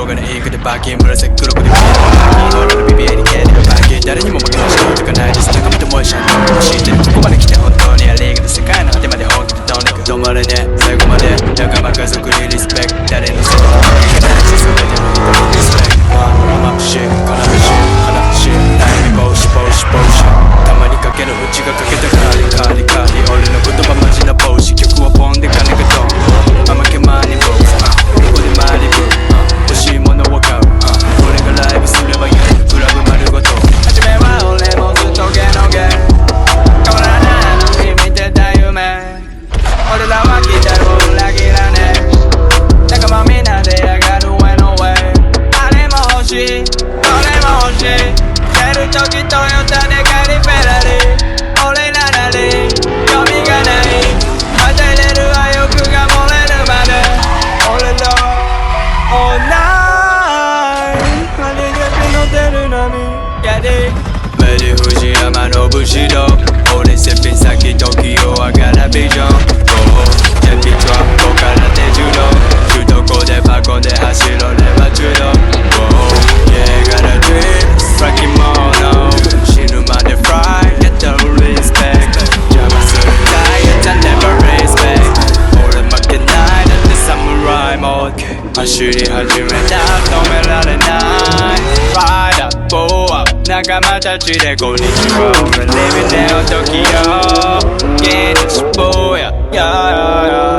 動画のインクでバーキン紫黒くで見えるバーキン俺の BBA に消えてるバーキン誰にも負けない人とかないです仲間とも一緒に知ってるここまで来て本当にアリーグで世界の果てまで本気で飛んでく止まれね最後まで仲間家族にリスペクト誰のせいでもいけないし全ての人にリスペクト悲しい悲しい悩み帽子たまにかけるうちがかけたカリ俺の言葉マジな帽子曲はポンで金がドン甘けマニボーここでマリブ欲しいものを買う俺がライブすればいいクラブ丸ごと初めは俺もずっとゲのゲ変わらないのに見てた夢俺らはギターを裏切らねえ仲間みんなで上がる上の上あれも欲しいこれも欲しい出るときトヨタで帰りフェラリ俺らなり読みがない与えれる愛欲が漏れるまで俺らは All night まで逆の出る波やでメリ藤山の武士道俺せっぴん先時を上がらビジョンジェピトラこから手柔道首都高でバコンで走ろれば中道 Yeah gotta dream Rocky Mono 死ぬまで fry Get the respect 邪魔するダイエット never respect 俺負けないだって侍モード走り始めた止められない Ride up, go up 仲間たちでこんにちは俺 Living in Tokyo 現実坊や Yeah